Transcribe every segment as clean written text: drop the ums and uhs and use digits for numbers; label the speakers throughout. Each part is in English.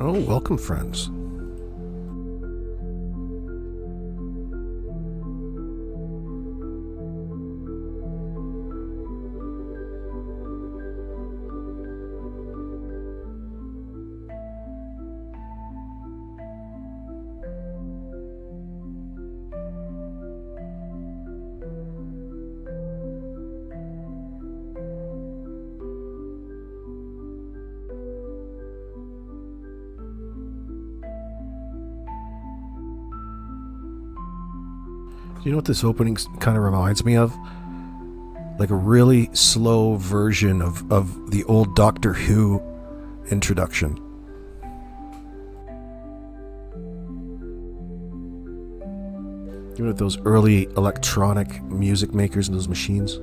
Speaker 1: Oh, welcome, friends. You know what this opening kind of reminds me of? Like a really slow version of the old Doctor Who introduction. You know, those early electronic music makers and those machines.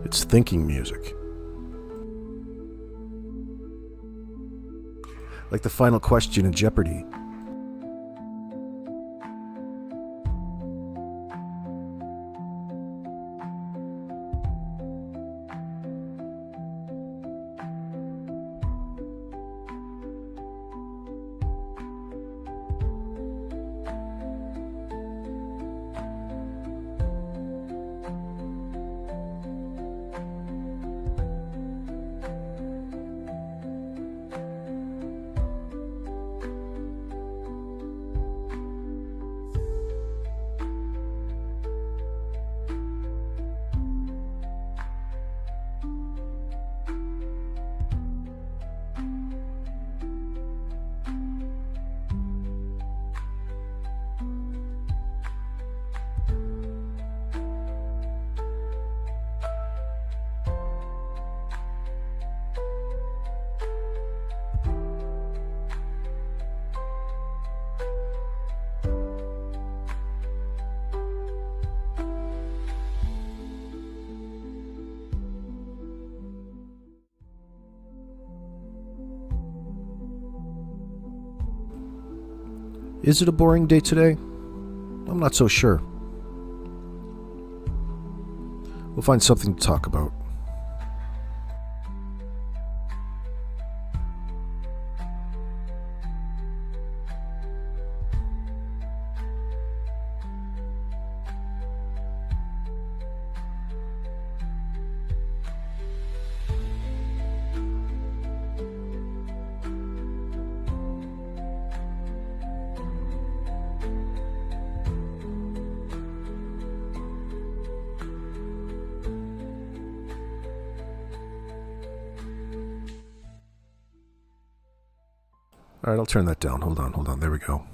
Speaker 1: It's thinking music. Like the final question in Jeopardy. Is it a boring day today? I'm not so sure. We'll find something to talk about. All right, I'll turn that down. Hold on. There we go.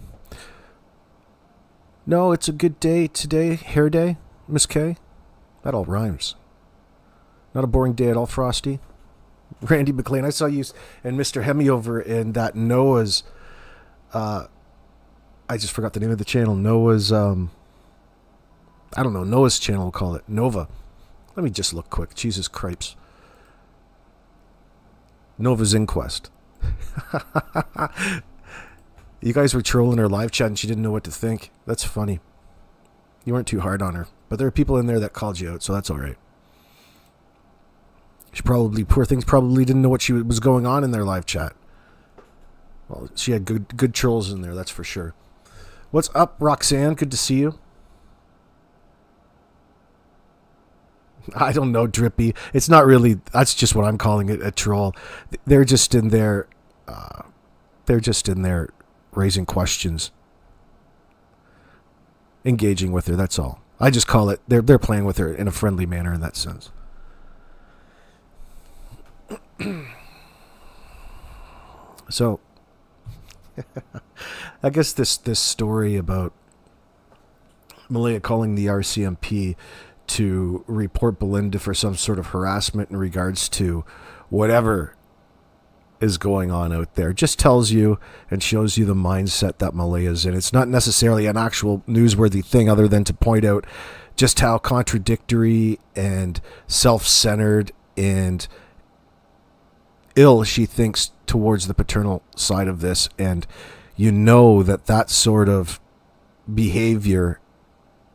Speaker 1: No, it's a good day today. Hair day, Miss K. That all rhymes. Not a boring day at all, Frosty. Randy McLean, I saw you and Mr. Hemi over in that Noah's... I just forgot the name of the channel. Noah's... I don't know. Noah's channel, we'll call it. Nova. Let me just look quick. Jesus Cripes. Nova's Inquest. You guys were trolling her live chat and she didn't know what to think. That's funny. You weren't too hard on her. But there are people in there that called you out, so that's alright. She probably, poor things, probably didn't know what was going on in their live chat. Well, she had good trolls in there, that's for sure. What's up, Roxanne? Good to see you. I don't know, Drippy. It's not really, that's just what I'm calling it, a troll. They're just in there, raising questions. Engaging with her, that's all. I just call it, they're playing with her in a friendly manner in that sense. So, I guess this story about Maleyha calling the RCMP to report Belynda for some sort of harassment in regards to whatever is going on out there just tells you and shows you the mindset that Maleyha's in. It's not necessarily an actual newsworthy thing other than to point out just how contradictory and self-centered and ill she thinks towards the paternal side of this, and you know that sort of behavior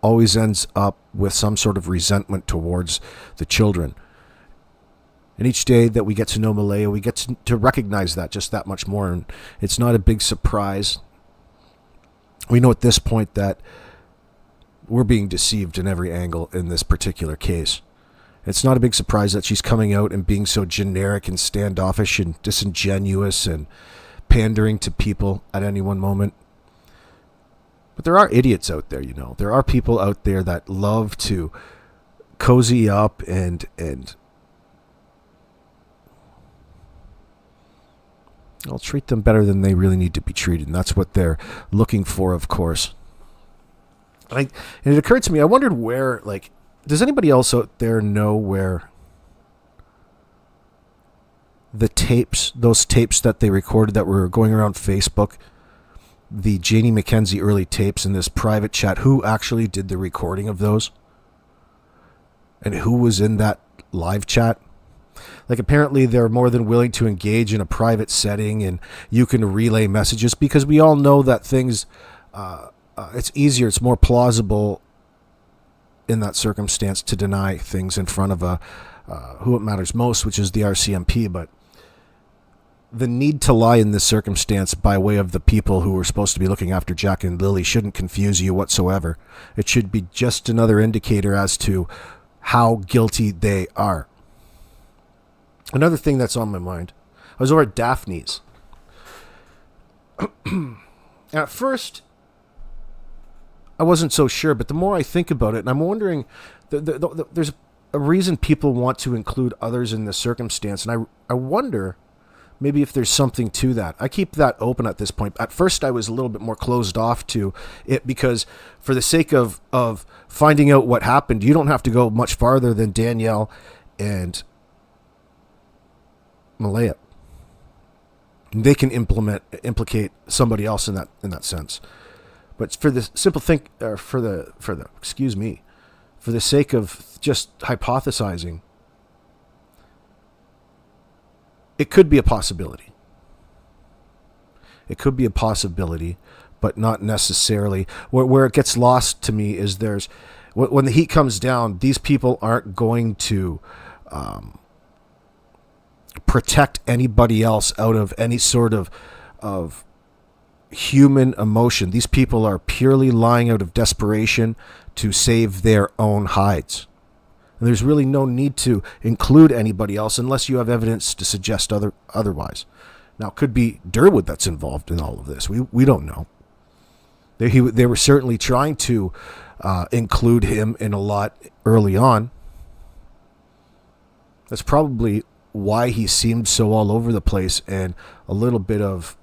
Speaker 1: always ends up with some sort of resentment towards the children. And each day that we get to know Maleyha, we get to recognize that just that much more. And it's not a big surprise. We know at this point that we're being deceived in every angle in this particular case. It's not a big surprise that she's coming out and being so generic and standoffish and disingenuous and pandering to people at any one moment. But there are idiots out there, you know. There are people out there that love to cozy up and I'll treat them better than they really need to be treated. And that's what they're looking for, of course. And it occurred to me, I wondered where, like, does anybody else out there know where the tapes, those tapes that they recorded that were going around Facebook, the Janie McKenzie early tapes in this private chat, who actually did the recording of those? And who was in that live chat? Like, apparently they're more than willing to engage in a private setting and you can relay messages, because we all know that things, it's easier, it's more plausible in that circumstance to deny things in front of who it matters most, which is the RCMP. But the need to lie in this circumstance by way of the people who were supposed to be looking after Jack and Lily shouldn't confuse you whatsoever. It should be just another indicator as to how guilty they are. Another thing that's on my mind, I was over at Daphne's. At first, I wasn't so sure, but the more I think about it, and I'm wondering, there's a reason people want to include others in this circumstance, and I wonder maybe if there's something to that. I keep that open at this point. At first, I was a little bit more closed off to it, because for the sake of finding out what happened, you don't have to go much farther than Danielle and Maleyha. They can implicate somebody else in that sense. But for the simple for the sake of just hypothesizing, it could be a possibility. It could be a possibility, but not necessarily. Where it gets lost to me is when the heat comes down, these people aren't going to protect anybody else out of any sort of human emotion. These people are purely lying out of desperation to save their own hides. And there's really no need to include anybody else unless you have evidence to suggest otherwise. Now, it could be Durwood that's involved in all of this. We don't know. They were certainly trying to include him in a lot early on. That's probably why he seemed so all over the place, and a little bit of,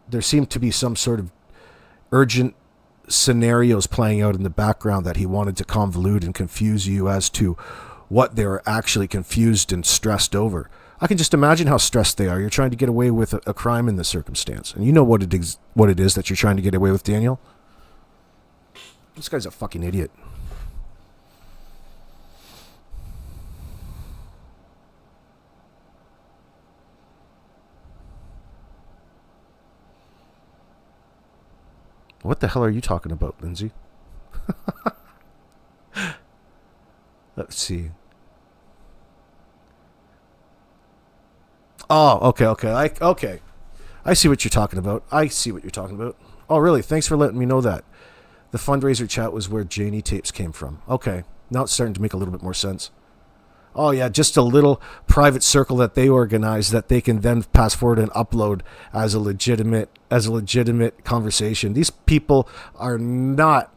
Speaker 1: there seemed to be some sort of urgent scenarios playing out in the background that he wanted to convolute and confuse you as to what they were actually confused and stressed over. I can just imagine how stressed they are. You're trying to get away with a crime in this circumstance, and you know what it is that you're trying to get away with, Daniel. This guy's a fucking idiot. What the hell are you talking about, Lindsay? Let's see. Oh, okay. I see what you're talking about. Oh, really? Thanks for letting me know that. The fundraiser chat was where Janie tapes came from. Okay. Now it's starting to make a little bit more sense. Oh, yeah, just a little private circle that they organize that they can then pass forward and upload as a legitimate conversation. These people are not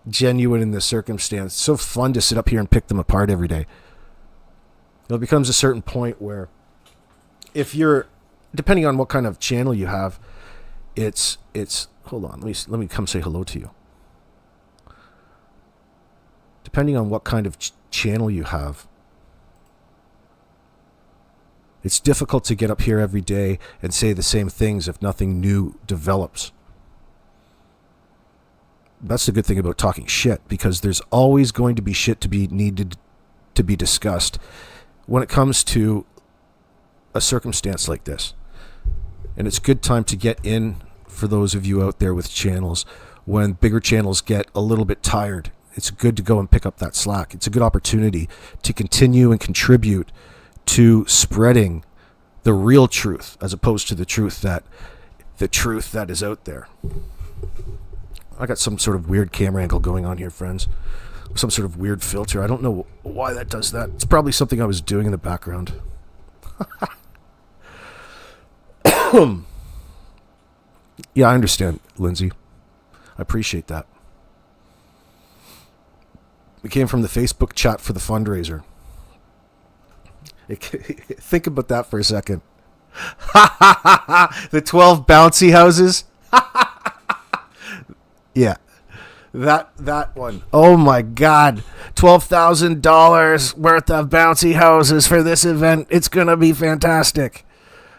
Speaker 1: genuine in this circumstance. It's so fun to sit up here and pick them apart every day. It becomes a certain point where if you're, depending on what kind of channel you have, it's hold on, let me come say hello to you. Depending on what kind of channel you have, it's difficult to get up here every day and say the same things if nothing new develops. That's the good thing about talking shit, because there's always going to be shit to be needed to be discussed when it comes to a circumstance like this. And it's a good time to get in for those of you out there with channels. When bigger channels get a little bit tired, it's good to go and pick up that slack. It's a good opportunity to continue and contribute to spreading the real truth, as opposed to the truth that is out there. I got some sort of weird camera angle going on here, friends. Some sort of weird filter. I don't know why that does that. It's probably something I was doing in the background. Yeah, I understand, Lindsay. I appreciate that. It came from the Facebook chat for the fundraiser. Think about that for a second. The 12 bouncy houses. Yeah, that one. Oh my God, $12,000 worth of bouncy houses for this event. It's gonna be fantastic.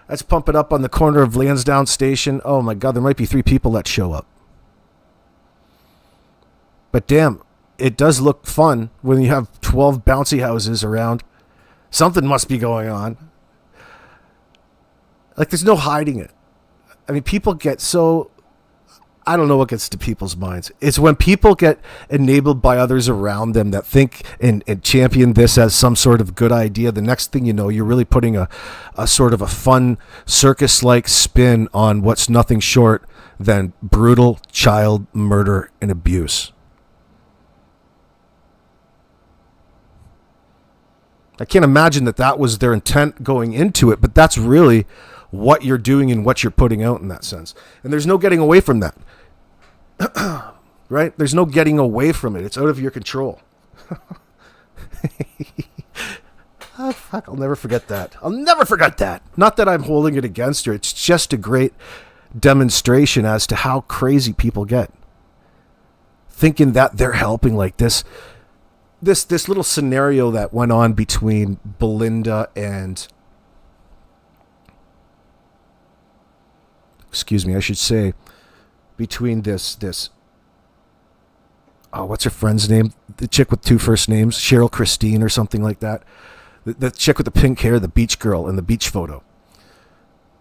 Speaker 1: Let's pump it up on the corner of Lansdowne Station. Oh my God, there might be 3 people that show up. But damn, it does look fun when you have 12 bouncy houses around. Something must be going on. Like, there's no hiding it. I mean, people get so... I don't know what gets to people's minds. It's when people get enabled by others around them that think and champion this as some sort of good idea. The next thing you know, you're really putting a sort of a fun circus-like spin on what's nothing short than brutal child murder and abuse. I can't imagine that was their intent going into it, but that's really what you're doing and what you're putting out in that sense. And there's no getting away from that. Right? There's no getting away from it. It's out of your control. Oh, fuck, I'll never forget that. I'll never forget that. Not that I'm holding it against her. It's just a great demonstration as to how crazy people get. Thinking that they're helping like this. This little scenario that went on between Belynda and... Excuse me, I should say... Between this what's her friend's name? The chick with 2 first names, Cheryl Christine or something like that. The chick with the pink hair, the beach girl in the beach photo.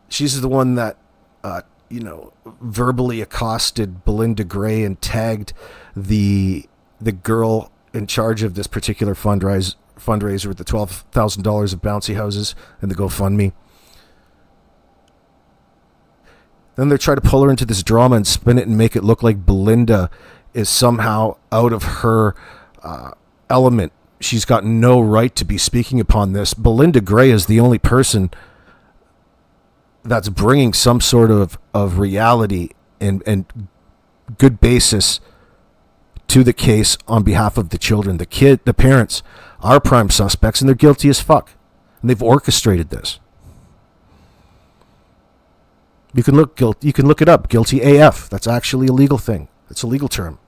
Speaker 1: She's the one that, verbally accosted Belynda Gray and tagged the girl in charge of this particular fundraiser with the $12,000 of bouncy houses and the GoFundMe. Then they try to pull her into this drama and spin it and make it look like Belynda is somehow out of her element. She's got no right to be speaking upon this. Belynda Gray is the only person that's bringing some sort of reality and good basis to the case on behalf of the children. The parents are prime suspects, and they're guilty as fuck. And they've orchestrated this. You can look it up. Guilty AF. That's actually a legal thing. It's a legal term.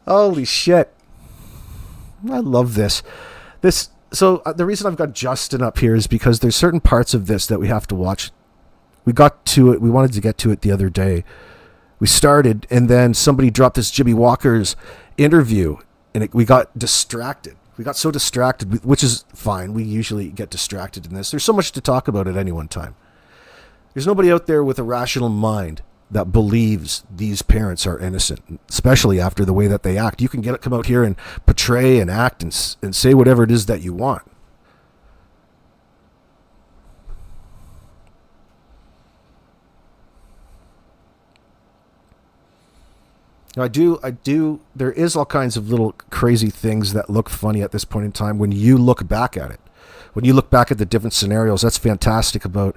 Speaker 1: Holy shit. I love this. So the reason I've got Justin up here is because there's certain parts of this that we have to watch. We got to it. We wanted to get to it the other day. We started, and then somebody dropped this Jimmy Walker's interview, and we got distracted. We got so distracted, which is fine. We usually get distracted in this. There's so much to talk about at any one time. There's nobody out there with a rational mind that believes these parents are innocent, especially after the way that they act. You can come out here and portray and act and say whatever it is that you want. I do. There is all kinds of little crazy things that look funny at this point in time when you look back at it. When you look back at the different scenarios, that's fantastic about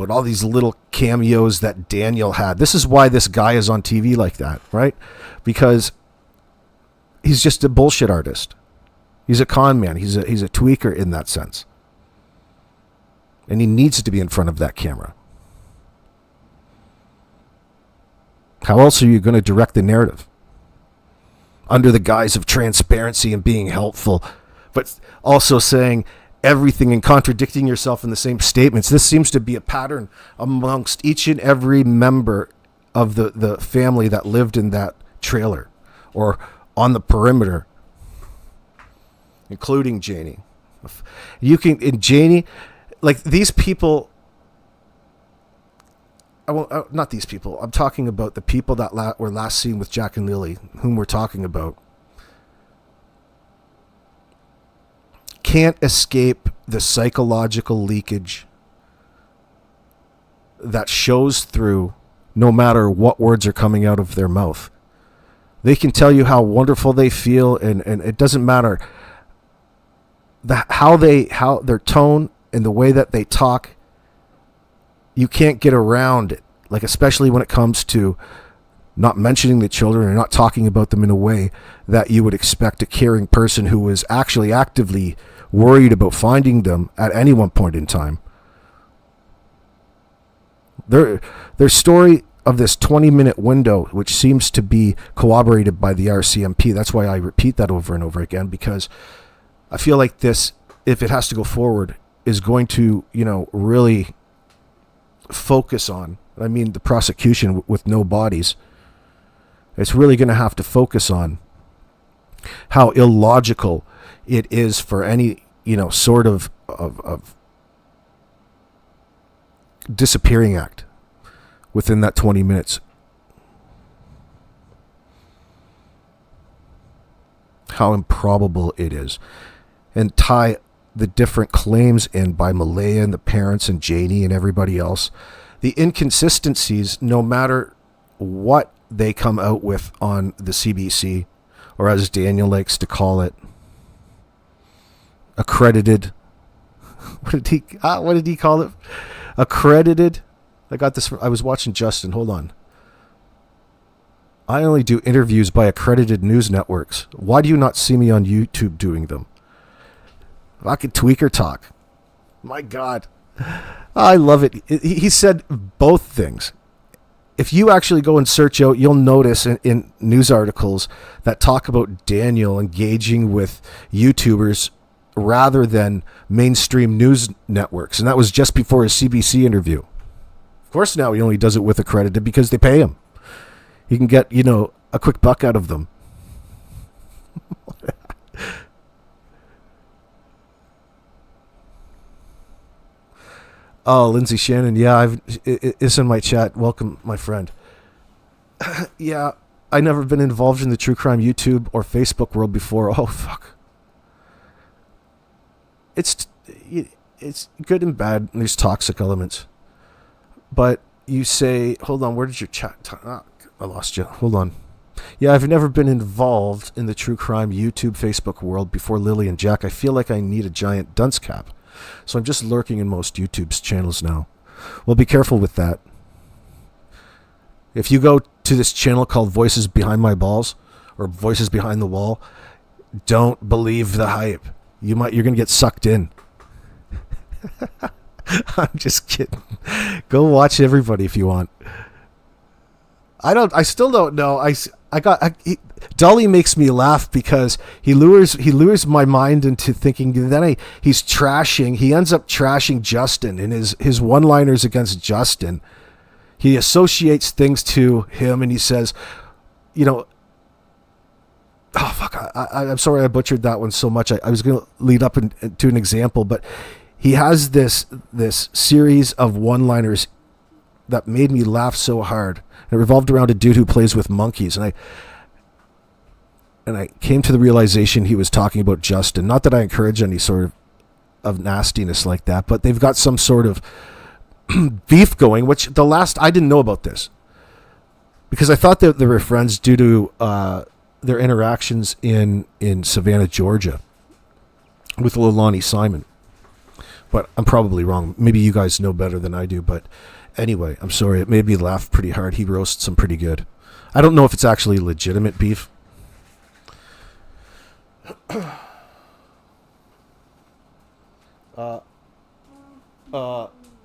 Speaker 1: all these little cameos that Daniel had. This is why this guy is on TV like that, right? Because he's just a bullshit artist. He's a con man. He's a tweaker in that sense. And he needs to be in front of that camera. How else are you going to direct the narrative? Under the guise of transparency and being helpful, but also saying everything and contradicting yourself in the same statements. This seems to be a pattern amongst each and every member of the family that lived in that trailer or on the perimeter. including Janie. You can, in Janie, like these people, not these people. I'm talking about the people that were last seen with Jack and Lily, whom we're talking about. Can't escape the psychological leakage that shows through no matter what words are coming out of their mouth. They can tell you how wonderful they feel, and it doesn't matter how their tone and the way that they talk. You can't get around it, like especially when it comes to not mentioning the children or not talking about them in a way that you would expect a caring person who is actually actively worried about finding them at any one point in time. Their story of this 20-minute window, which seems to be corroborated by the RCMP, that's why I repeat that over and over again, because I feel like this, if it has to go forward, is going to, really focus on, I mean the prosecution with no bodies, it's really going to have to focus on how illogical it is for any, sort of disappearing act within that 20 minutes. How improbable it is. And tie the different claims in by Maleyha and the parents and Janie and everybody else. The inconsistencies, no matter what they come out with on the CBC, or as Daniel likes to call it, accredited. What did he call it? Accredited. I got this. I was watching Justin. Hold on. I only do interviews by accredited news networks. Why do you not see me on YouTube doing them? I could tweaker talk. My God. I love it. He said both things. If you actually go and search out, you'll notice in news articles that talk about Daniel engaging with YouTubers rather than mainstream news networks. And that was just before his CBC interview. Of course, now he only does it with accredited because they pay him. He can get, a quick buck out of them. Oh, Lindsay Shannon. Yeah, it's in my chat. Welcome, my friend. Yeah, I never been involved in the true crime YouTube or Facebook world before. Oh, fuck. It's good and bad, and there's toxic elements. But you say, hold on, where did your chat? I lost you. Hold on. Yeah, I've never been involved in the true crime YouTube, Facebook world before Lily and Jack. I feel like I need a giant dunce cap. So I'm just lurking in most YouTube's channels now. Well, be careful with that. If you go to this channel called Voices Behind My Balls or Voices Behind the Wall, don't believe the hype. You're going to get sucked in. I'm just kidding. Go watch everybody if you want. I still don't know. Dolly makes me laugh because he lures my mind into thinking. Then he ends up trashing Justin in his one-liners against Justin. He associates things to him and he says, oh fuck, I'm sorry I butchered that one so much. I was going to lead up to an example, but he has this series of one-liners that made me laugh so hard. And it revolved around a dude who plays with monkeys, and I came to the realization he was talking about Justin. Not that I encourage any sort of nastiness like that, but they've got some sort of beef going, which I didn't know about this. Because I thought that they were friends due to their interactions in Savannah, Georgia with Lonnie Simon. But I'm probably wrong. Maybe you guys know better than I do, but anyway, I'm sorry. It made me laugh pretty hard. He roasts them pretty good. I don't know if it's actually legitimate beef.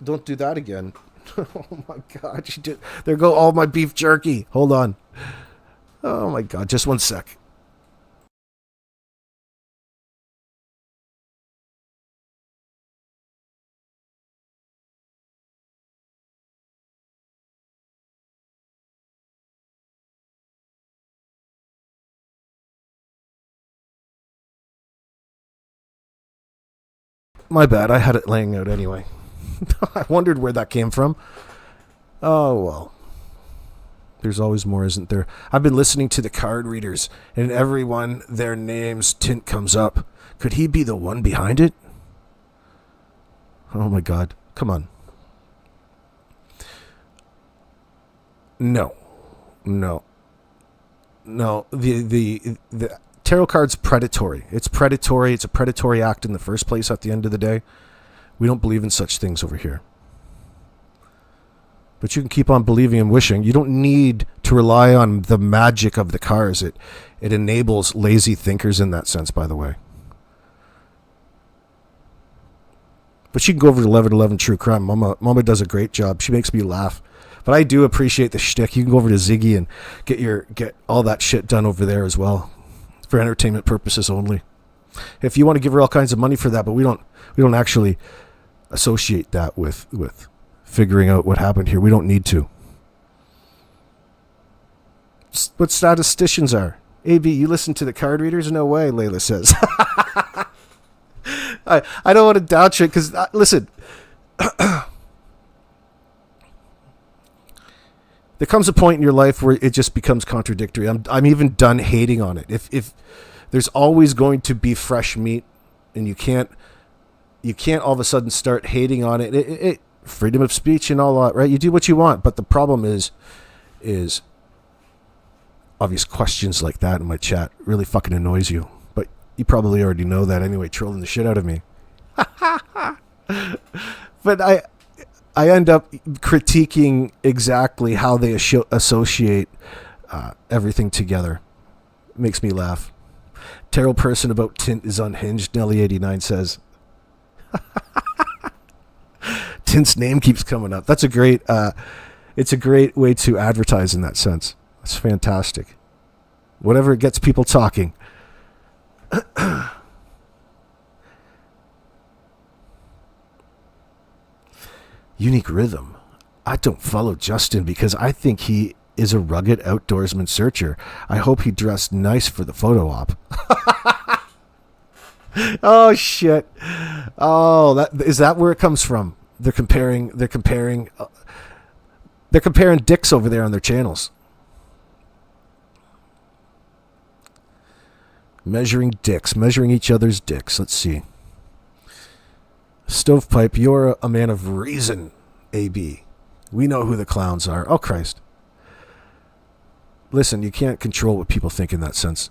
Speaker 1: Don't do that again. Oh my God. There go all my beef jerky. Hold on. Oh my God. Just one sec. My bad. I had it laying out anyway. I wondered where that came from. Oh, well. There's always more, isn't there? I've been listening to the card readers, and everyone, their name's tint comes up. Could he be the one behind it? Oh, my God. Come on. No. The tarot card's predatory. It's predatory. It's a predatory act in the first place at the end of the day. We don't believe in such things over here. But you can keep on believing and wishing. You don't need to rely on the magic of the cards. It enables lazy thinkers in that sense, by the way. But you can go over to 1111 True Crime. Mama does a great job. She makes me laugh. But I do appreciate the shtick. You can go over to Ziggy and get all that shit done over there as well, for entertainment purposes only. If you want to give her all kinds of money for that, but we don't actually associate that with figuring out what happened here. We don't need to. It's what statisticians are. AB, you listen to the card readers? No way, Layla says. I don't want to doubt you because, listen, there comes a point in your life where it just becomes contradictory. I'm even done hating on it. If there's always going to be fresh meat, and you can't all of a sudden start hating on it. Freedom of speech and all that, right? You do what you want, but the problem is obvious questions like that in my chat really fucking annoys you. But you probably already know that anyway, trolling the shit out of me. But I end up critiquing exactly how they associate everything together. It makes me laugh. Tarot person about tint is unhinged, Nelly89 says. Tint's name keeps coming up. That's a great, it's a great way to advertise in that sense. That's fantastic. Whatever gets people talking. Unique rhythm. I don't follow Justin because I think he is a rugged outdoorsman searcher. I hope he dressed nice for the photo op. Oh shit. Oh, is that where it comes from? They're comparing dicks over there on their channels. Measuring each other's dicks. Let's see. Stovepipe, you're a man of reason, AB. We know who the clowns are. Oh, Christ. Listen, you can't control what people think in that sense.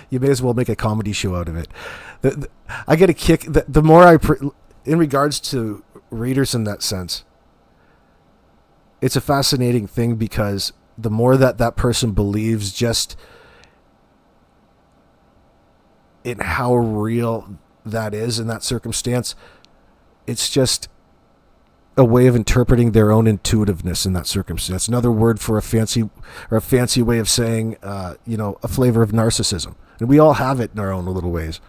Speaker 1: You may as well make a comedy show out of it. I get a kick. The more in regards to readers in that sense, it's a fascinating thing because the more that person believes just in how real that is in that circumstance, it's just a way of interpreting their own intuitiveness in that circumstance. Another word for a fancy way of saying, a flavor of narcissism. And we all have it in our own little ways.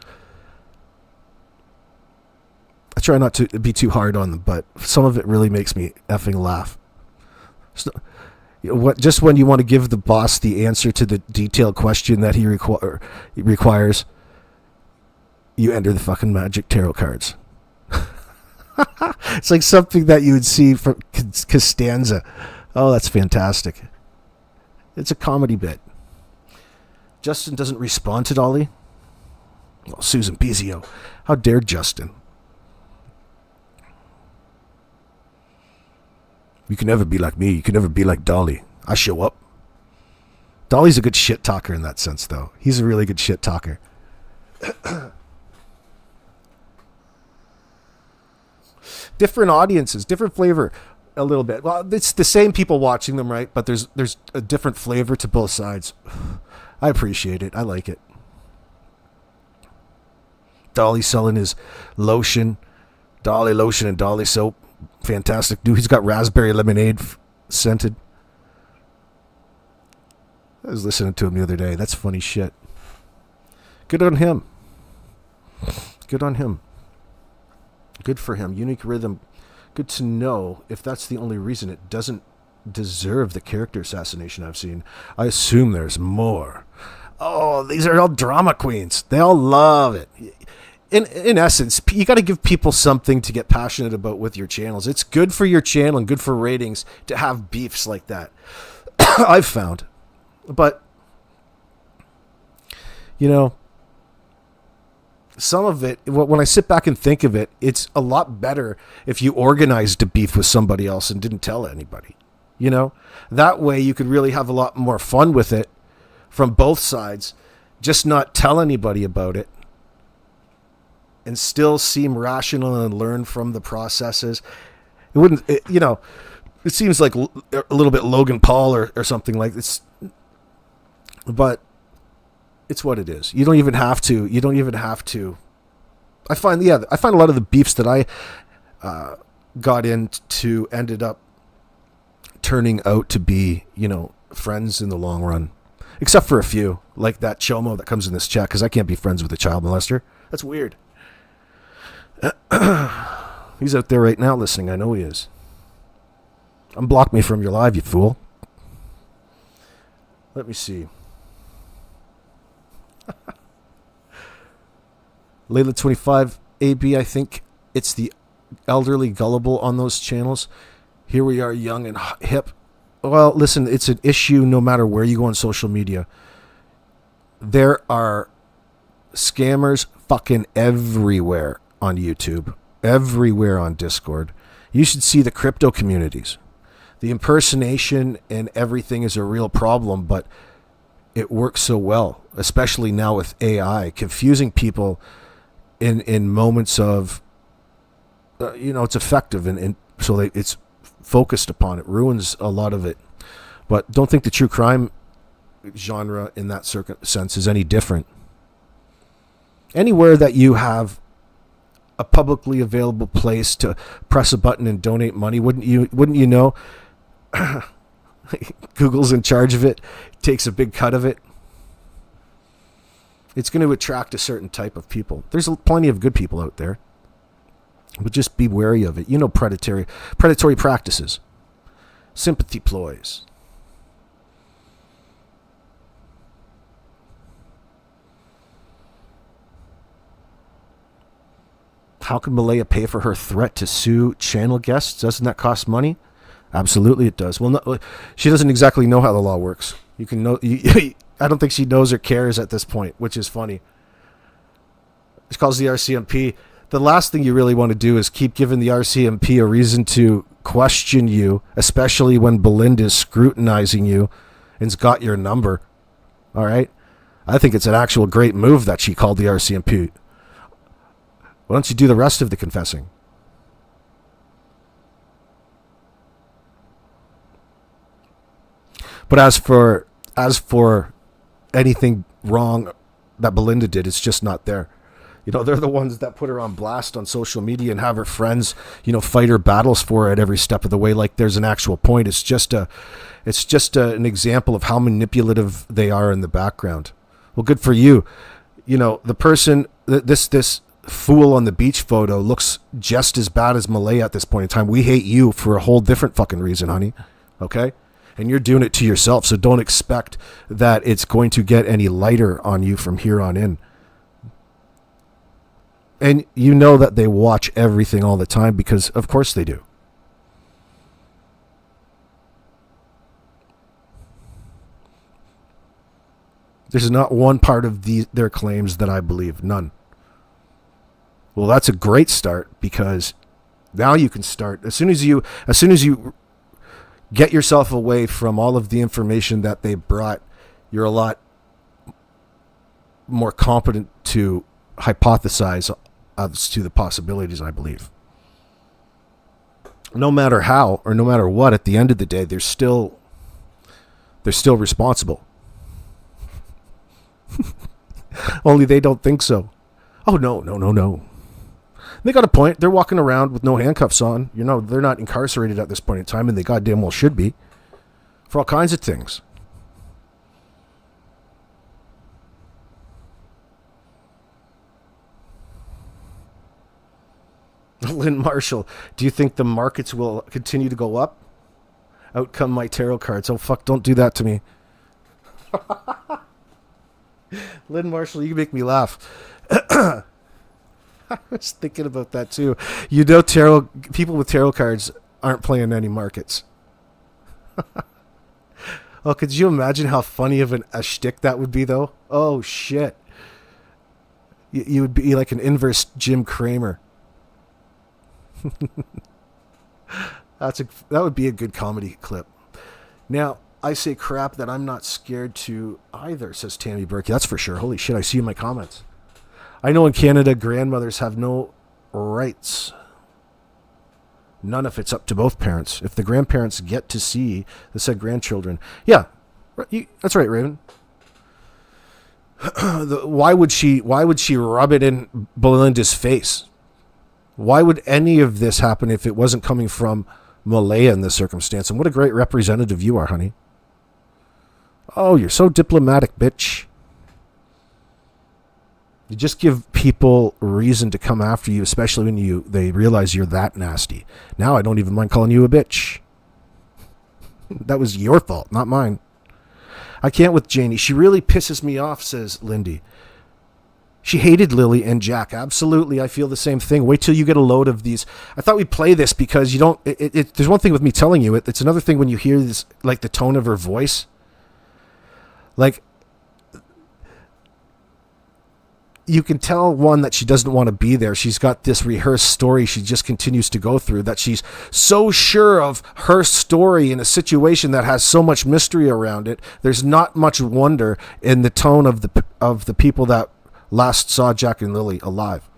Speaker 1: I try not to be too hard on them, but some of it really makes me effing laugh. So, just when you want to give the boss the answer to the detailed question that he requires, you enter the fucking magic tarot cards. It's like something that you would see from Costanza. Oh, that's fantastic. It's a comedy bit. Justin doesn't respond to Dolly. Oh, Susan Bizio. How dare Justin? You can never be like me. You can never be like Dolly. I show up. Dolly's a good shit talker in that sense, though. He's a really good shit talker. Different audiences, different flavor a little bit. Well, it's the same people watching them, right? But there's a different flavor to both sides. I appreciate it. I like it. Dolly selling his lotion. Dolly lotion and Dolly soap. Fantastic. Dude, he's got raspberry lemonade scented. I was listening to him the other day. That's funny shit. Good on him. Good on him. Good for him. Unique rhythm. Good to know if that's the only reason it doesn't deserve the character assassination I've seen. I assume there's more. Oh, these are all drama queens. They all love it. in essence, you got to give people something to get passionate about with your channels. It's good for your channel and good for ratings to have beefs like that. I've found. But, some of it, when I sit back and think of it, it's a lot better if you organized a beef with somebody else and didn't tell anybody. That way you could really have a lot more fun with it from both sides. Just not tell anybody about it and still seem rational and learn from the processes. It seems like a little bit Logan Paul or something like this, but it's what it is. You don't even have to. I find a lot of the beefs that I got into ended up turning out to be, friends in the long run. Except for a few, like that Chomo that comes in this chat, because I can't be friends with a child molester. That's weird. He's out there right now listening. I know he is. Unblock me from your live, you fool. Let me see. Layla 25 AB, I think it's the elderly gullible on those channels. Here we are, young and hip. Well, listen, it's an issue no matter where you go on social media. There are scammers fucking everywhere on YouTube, everywhere on Discord. You should see the crypto communities. The impersonation and everything is a real problem, but it works so well, especially now with AI, confusing people in moments of, it's effective, and so it's focused upon. It ruins a lot of it. But don't think the true crime genre in that sense is any different. Anywhere that you have a publicly available place to press a button and donate money, wouldn't you know Google's in charge of it, takes a big cut of it. It's going to attract a certain type of people. There's plenty of good people out there, but just be wary of it. Predatory practices, sympathy ploys. How can Maleyha pay for her threat to sue channel guests? Doesn't that cost money? Absolutely it does. Well, no, she doesn't exactly know how the law works. I don't think she knows or cares at this point, which is funny. She calls the RCMP. The last thing you really want to do is keep giving the RCMP a reason to question you, especially when Belynda is scrutinizing you and's got your number. All right? I think it's an actual great move that she called the RCMP. Why don't you do the rest of the confessing? But as for anything wrong that Belynda did, it's just not there. They're the ones that put her on blast on social media and have her friends, fight her battles for her at every step of the way like there's an actual point. It's just an example of how manipulative they are in the background. Well, good for you. The person, this fool on the beach photo looks just as bad as Maleyha at this point in time. We hate you for a whole different fucking reason, honey. Okay? And you're doing it to yourself, so don't expect that it's going to get any lighter on you from here on in. And you know that they watch everything all the time because, of course, they do. There's not one part of their claims that I believe. None. Well, that's a great start because now you can start as soon as you get yourself away from all of the information that they brought. You're a lot more competent to hypothesize as to the possibilities, I believe. No matter how or no matter what, at the end of the day, they're still responsible. Only they don't think so. Oh, no. They got a point. They're walking around with no handcuffs on. They're not incarcerated at this point in time, and they goddamn well should be. For all kinds of things. Lynn Marshall, do you think the markets will continue to go up? Out come my tarot cards. Oh, fuck, don't do that to me. Lynn Marshall, you can make me laugh. I was thinking about that too. You know, people with tarot cards aren't playing any markets. Oh, could you imagine how funny of a shtick that would be, though? Oh, shit. You would be like an inverse Jim Cramer. That would be a good comedy clip. Now, I say crap that I'm not scared to either, says Tammy Berkey. That's for sure. Holy shit, I see you in my comments. I know in Canada, grandmothers have no rights. None if it's up to both parents. If the grandparents get to see the said grandchildren. Yeah, that's right, Raven. Why would she rub it in Belynda's face? Why would any of this happen if it wasn't coming from Maleyha in this circumstance? And what a great representative you are, honey. Oh, you're so diplomatic, bitch. You just give people reason to come after you, especially when they realize you're that nasty. Now I don't even mind calling you a bitch. That was your fault, not mine. I can't with Janie. She really pisses me off, says Lindy. She hated Lily and Jack. Absolutely, I feel the same thing. Wait till you get a load of these. I thought we'd play this because you don't... there's one thing with me telling you it. It's another thing when you hear this, like the tone of her voice. Like... You can tell, one, that she doesn't want to be there. She's got this rehearsed story she just continues to go through, that she's so sure of her story in a situation that has so much mystery around it. There's not much wonder in the tone of the people that last saw Jack and Lily alive,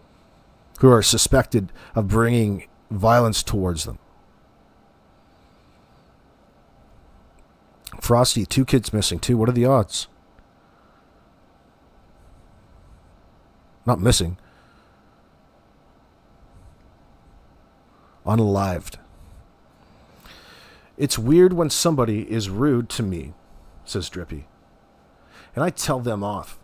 Speaker 1: who are suspected of bringing violence towards them. Frosty, 2 kids missing too. What are the odds? Not missing. Unalived. It's weird when somebody is rude to me, says Drippy. And I tell them off.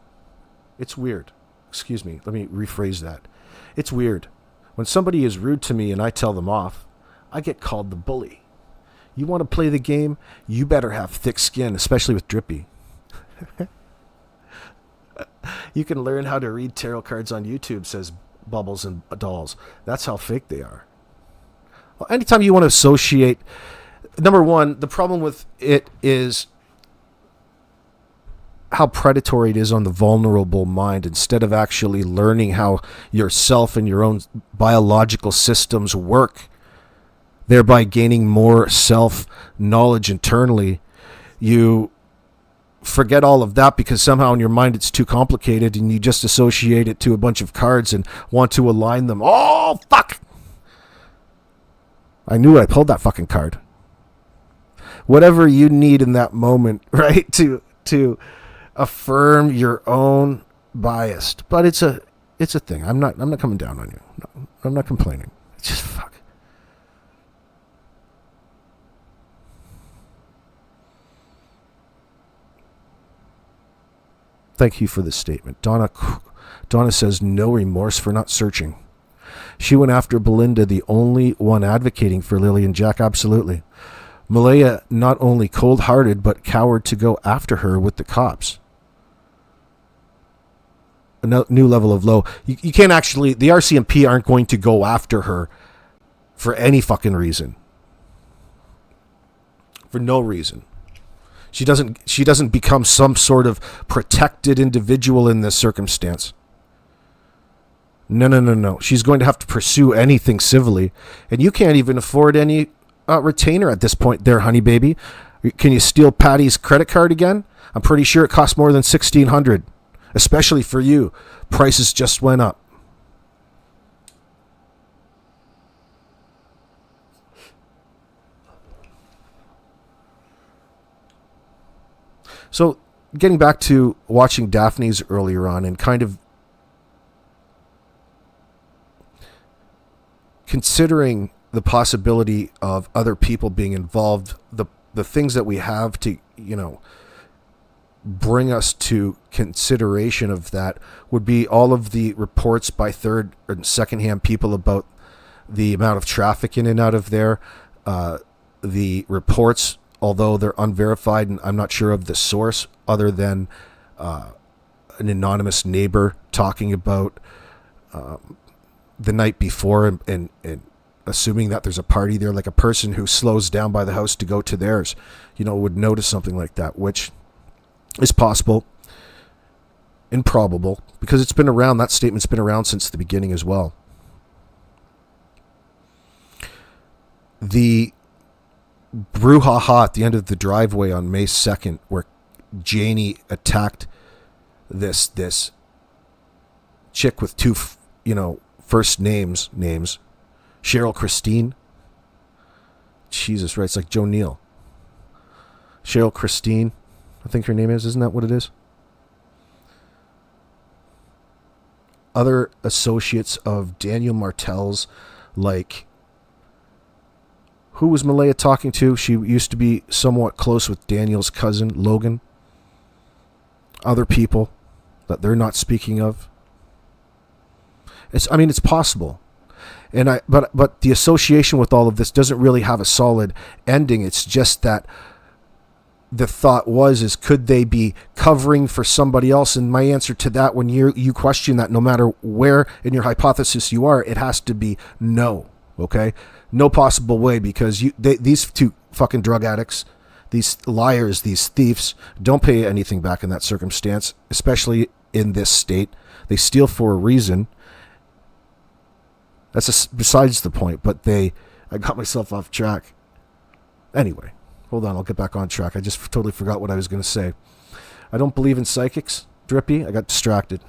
Speaker 1: It's weird. Excuse me, let me rephrase that. It's weird. When somebody is rude to me and I tell them off, I get called the bully. You want to play the game? You better have thick skin, especially with Drippy. You can learn how to read tarot cards on YouTube, says Bubbles and Dolls. That's how fake they are. Well, anytime you want to associate... Number one, the problem with it is how predatory it is on the vulnerable mind, instead of actually learning how yourself and your own biological systems work, thereby gaining more self-knowledge internally. You forget all of that because somehow in your mind it's too complicated and you just associate it to a bunch of cards and want to align them. Oh, fuck! I knew I pulled that fucking card. Whatever you need in that moment, right, to affirm your own bias. But it's a thing. I'm not coming down on you. No, I'm not complaining. It's just fuck. Thank you for this statement. Donna says no remorse for not searching. She went after Belynda, the only one advocating for Lily and Jack. Absolutely. Maleyha not only cold-hearted, but coward to go after her with the cops. A new level of low. You can't actually... The RCMP aren't going to go after her for any fucking reason. For no reason. She doesn't become some sort of protected individual in this circumstance. No. She's going to have to pursue anything civilly. And you can't even afford any retainer at this point there, honey baby. Can you steal Patty's credit card again? I'm pretty sure it costs more than $1,600. Especially for you. Prices just went up. So, getting back to watching Daphne's earlier on and kind of considering the possibility of other people being involved, the things that we have to, bring us to consideration of that would be all of the reports by third and secondhand people about the amount of traffic in and out of there, the reports, although they're unverified, and I'm not sure of the source other than an anonymous neighbor talking about the night before and assuming that there's a party there, like a person who slows down by the house to go to theirs, would notice something like that, which is possible, improbable, because it's been around. That statement's been around since the beginning as well. The brouhaha at the end of the driveway on May 2nd, where Janie attacked this chick with two, first names, Cheryl Christine. Jesus, right? It's like Joe Neal. Cheryl Christine, I think her name is. Isn't that what it is? Other associates of Daniel Martel's, like, who was Maleyha talking to? She used to be somewhat close with Daniel's cousin, Logan. Other people that they're not speaking of. It's possible. But the association with all of this doesn't really have a solid ending. It's just that the thought is could they be covering for somebody else? And my answer to that, when you question that, no matter where in your hypothesis you are, it has to be no. Okay? No possible way, because these two fucking drug addicts, these liars, these thieves, don't pay anything back in that circumstance, especially in this state. They steal for a reason. That's besides the point, but I got myself off track. Anyway, hold on, I'll get back on track. I just totally forgot what I was going to say. I don't believe in psychics, Drippy. I got distracted.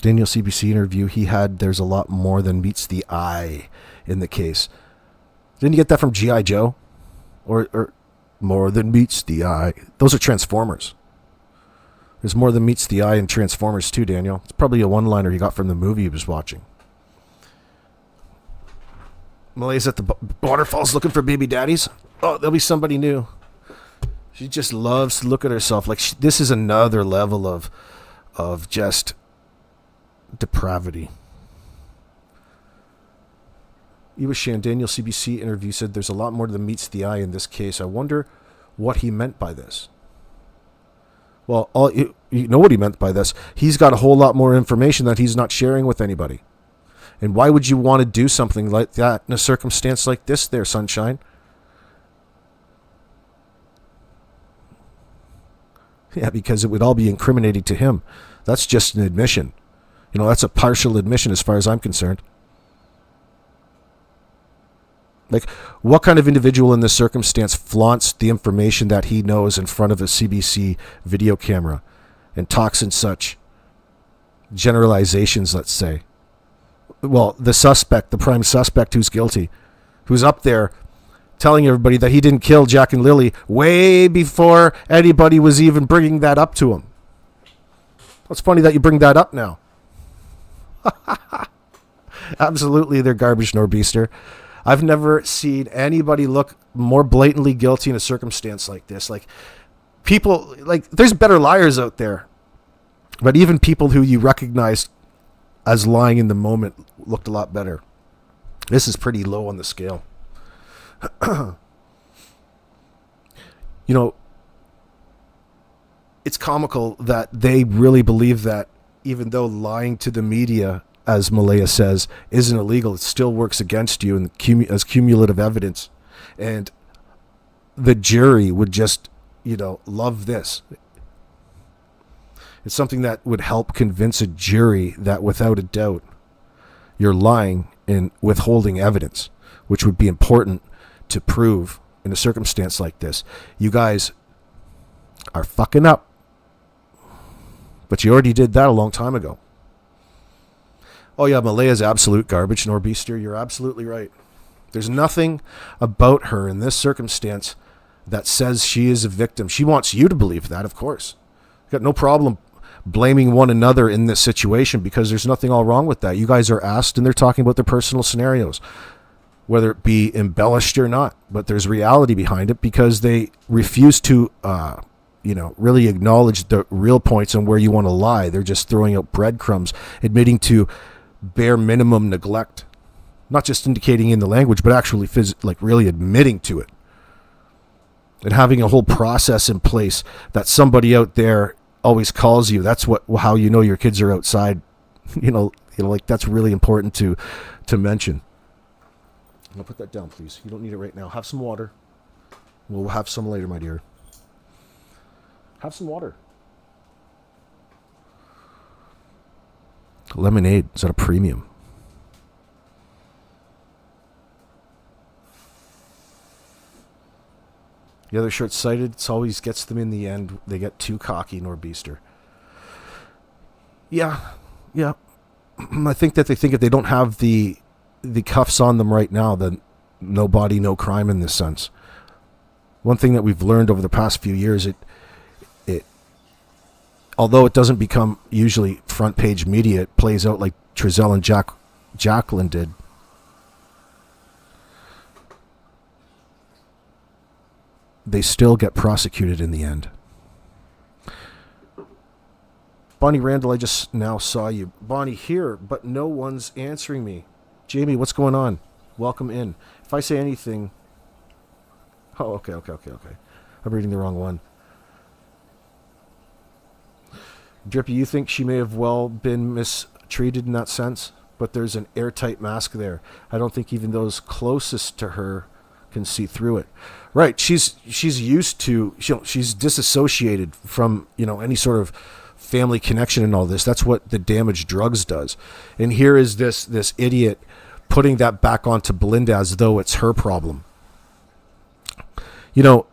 Speaker 1: Daniel CBC interview, there's a lot more than meets the eye in the case. Didn't you get that from G.I. Joe? Or more than meets the eye. Those are Transformers. There's more than meets the eye in Transformers too, Daniel. It's probably a one-liner he got from the movie he was watching. Maleyha's at the waterfalls looking for baby daddies. Oh, there'll be somebody new. She just loves to look at herself. Like, this is another level of just depravity. Iwashan, Daniel CBC interview said there's a lot more than meets the eye in this case. I wonder what he meant by this. Well, you know what he meant by this. He's got a whole lot more information that he's not sharing with anybody. And why would you want to do something like that in a circumstance like this there, Sunshine? Yeah, because it would all be incriminating to him. That's just an admission. That's a partial admission as far as I'm concerned. Like, what kind of individual in this circumstance flaunts the information that he knows in front of a CBC video camera and talks in such generalizations, let's say? Well, the prime suspect who's guilty, who's up there telling everybody that he didn't kill Jack and Lilly way before anybody was even bringing that up to him. It's funny that you bring that up now. Absolutely, they're garbage, Norbeaster. I've never seen anybody look more blatantly guilty in a circumstance like this. Like, people, there's better liars out there. But even people who you recognized as lying in the moment looked a lot better. This is pretty low on the scale. It's comical that they really believe that even though lying to the media, as Maleyha says, isn't illegal, it still works against you as cumulative evidence. And the jury would just, love this. It's something that would help convince a jury that without a doubt you're lying and withholding evidence, which would be important to prove in a circumstance like this. You guys are fucking up. But you already did that a long time ago. Oh yeah, Maleyha's absolute garbage, Norbeaster. You're absolutely right. There's nothing about her in this circumstance that says she is a victim. She wants you to believe that, of course. Got no problem blaming one another in this situation because there's nothing all wrong with that. You guys are asked and they're talking about their personal scenarios, whether it be embellished or not. But there's reality behind it because they refuse to really acknowledge the real points and where you want to lie. They're just throwing out breadcrumbs, admitting to bare minimum neglect, not just indicating in the language, but actually really admitting to it. and having a whole process in place that somebody out there always calls you. That's how you know your kids are outside. Like that's really important to mention. I'll put that down, please. You don't need it right now. Have some water. We'll have some later, my dear. Have some water. Lemonade is at a premium. The other short-sighted, it always gets them in the end. They get too cocky, nor'easter. Yeah. I think that they think if they don't have the cuffs on them right now, then no body, no crime in this sense. One thing that we've learned over the past few years, although it doesn't become usually front page media, it plays out like Trezell and Jacqueline did. They still get prosecuted in the end. Bonnie Randall, I just now saw you. Bonnie, here, but no one's answering me. Jamie, what's going on? Welcome in. If I say anything... Oh, okay. I'm reading the wrong one. Drippy, you think she may have well been mistreated in that sense? But there's an airtight mask there. I don't think even those closest to her can see through it. Right, she's used to... she's disassociated from, any sort of family connection and all this. That's what the damaged drugs does. And here is this idiot putting that back onto Belynda as though it's her problem. You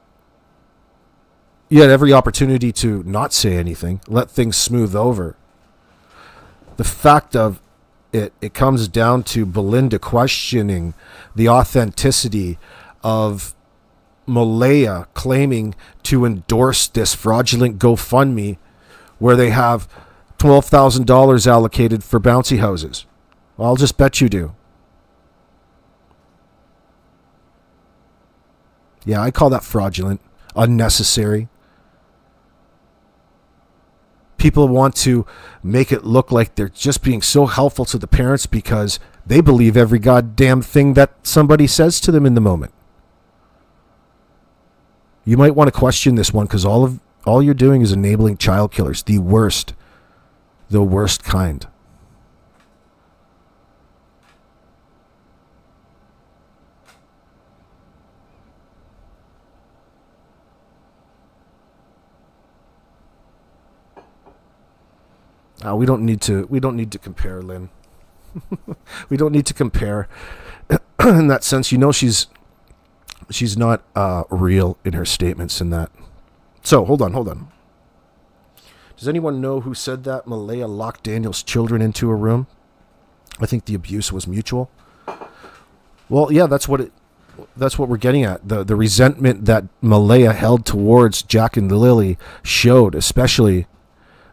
Speaker 1: had every opportunity to not say anything, let things smooth over. The fact of it comes down to Belynda questioning the authenticity of Maleyha claiming to endorse this fraudulent GoFundMe where they have $12,000 allocated for bouncy houses. Well, I'll just bet you do. Yeah, I call that fraudulent, unnecessary. People want to make it look like they're just being so helpful to the parents because they believe every goddamn thing that somebody says to them in the moment. You might want to question this one because all you're doing is enabling child killers, the worst kind. We don't need to compare, Lynn. We don't need to compare. In that sense, she's not real in her statements in that. So, hold on. Does anyone know who said that Maleyha locked Daniel's children into a room? I think the abuse was mutual. Well, yeah, that's what we're getting at. The resentment that Maleyha held towards Jack and Lilly showed, especially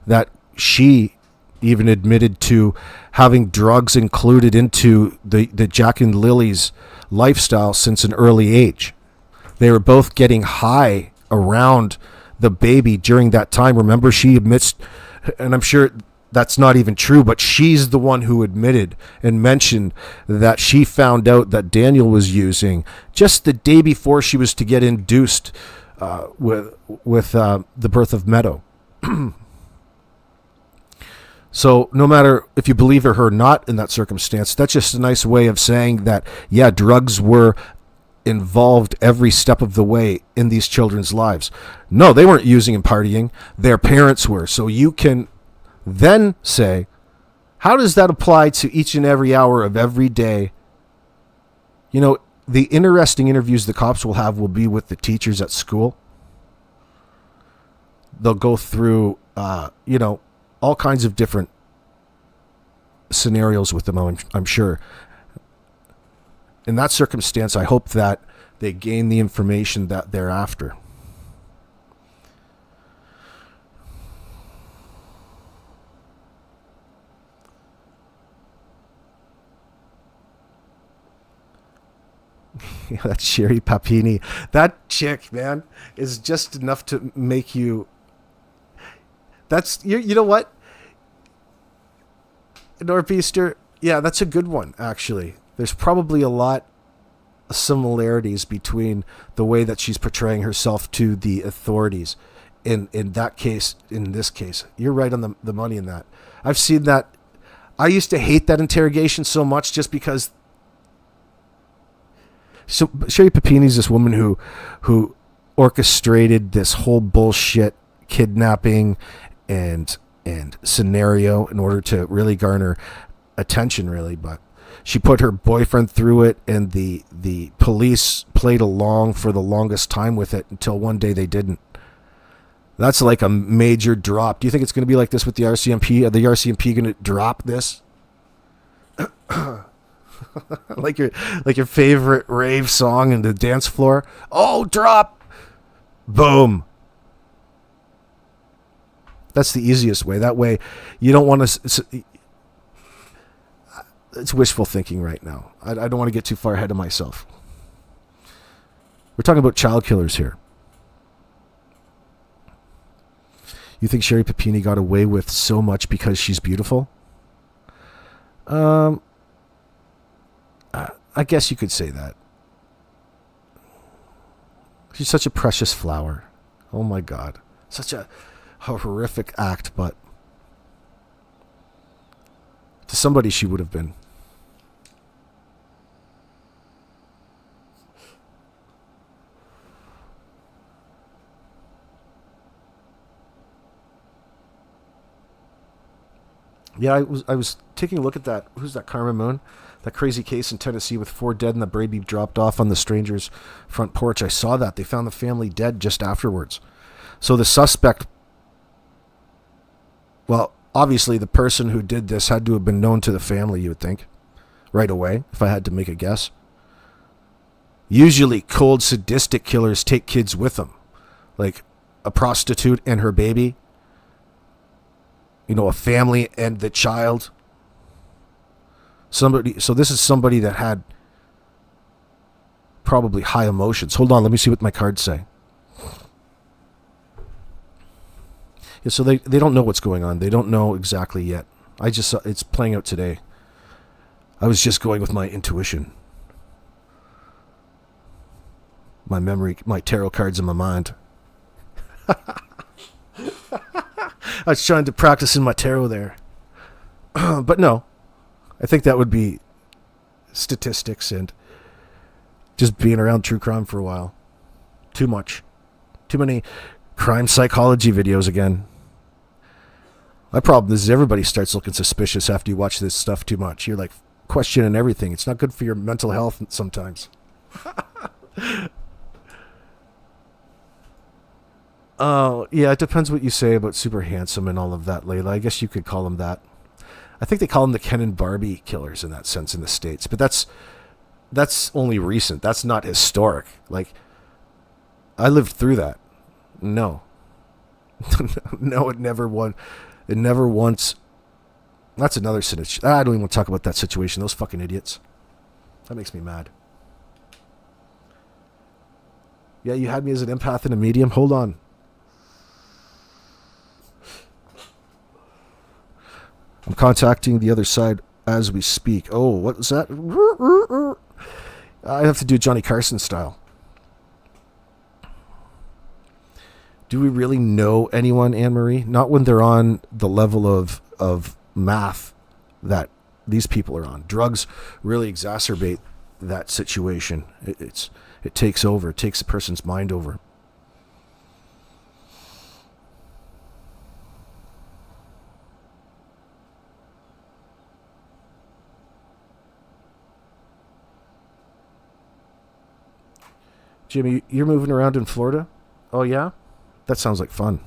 Speaker 1: that she even admitted to having drugs included into the Jack and Lily's lifestyle since an early age. They were both getting high around the baby during that time. Remember, she admits, and I'm sure that's not even true, but she's the one who admitted and mentioned that she found out that Daniel was using just the day before she was to get induced with the birth of Meadow. So no matter if you believe her or not in that circumstance, that's just a nice way of saying that, yeah, drugs were involved every step of the way in these children's lives. No, they weren't using and partying. Their parents were. So you can then say, how does that apply to each and every hour of every day? The interesting interviews the cops will have will be with the teachers at school. They'll go through, all kinds of different scenarios with them, I'm sure. In that circumstance, I hope that they gain the information that they're after. That's Sherry Papini. That chick, man, is just enough to make you... You know what? Nor'easter, yeah, that's a good one, actually. There's probably a similarities between the way that she's portraying herself to the authorities. In that case, in this case, you're right on the money in that. I've seen that. I used to hate that interrogation so much just because. So Sherry Papini's this woman who orchestrated this whole bullshit kidnapping and scenario in order to really garner attention, really. But she put her boyfriend through it, and the police played along for the longest time with it until one day they didn't. That's like a major drop. Do you think it's going to be like this with the RCMP? Are the RCMP going to drop this? like your favorite rave song in the dance floor? Oh, drop! Boom. That's the easiest way. That way, you don't want to. It's wishful thinking right now. I don't want to get too far ahead of myself. We're talking about child killers here. You think Sherry Papini got away with so much because she's beautiful? I guess you could say that. She's such a precious flower. Oh my God. Such a horrific act, but to somebody she would have been. Yeah, I was taking a look at that. Who's that? Karma Moon? That crazy case in Tennessee with 4 dead and the baby dropped off on the stranger's front porch. I saw that. They found the family dead just afterwards. So the suspect, well, obviously the person who did this had to have been known to the family, you would think, right away, if I had to make a guess. Usually cold, sadistic killers take kids with them, like a prostitute and her baby. You know, a family and the child. So this is somebody that had probably high emotions. Hold on, let me see what my cards say. Yeah, so they don't know what's going on. They don't know exactly yet. It's playing out today. I was just going with my intuition. My memory, my tarot cards in my mind. I was trying to practice in my tarot there. But no, I think that would be statistics and just being around true crime for a while. Too much. Too many crime psychology videos again. My problem is everybody starts looking suspicious after you watch this stuff too much. You're like questioning everything. It's not good for your mental health sometimes. Oh, yeah, it depends what you say about super handsome and all of that, Layla. I guess you could call them that. I think they call them the Ken and Barbie killers in that sense in the States. But that's only recent. That's not historic. Like, I lived through that. No. No, it never once. That's another situation. I don't even want to talk about that situation. Those fucking idiots. That makes me mad. Yeah, you had me as an empath and a medium. Hold on. I'm contacting the other side as we speak. Oh, what was that? I have to do Johnny Carson style. Do we really know anyone, Anne-Marie? Not when they're on the level of math that these people are on. Drugs really exacerbate that situation. It takes over. It takes a person's mind over. Jimmy, you're moving around in Florida? Oh, yeah? That sounds like fun.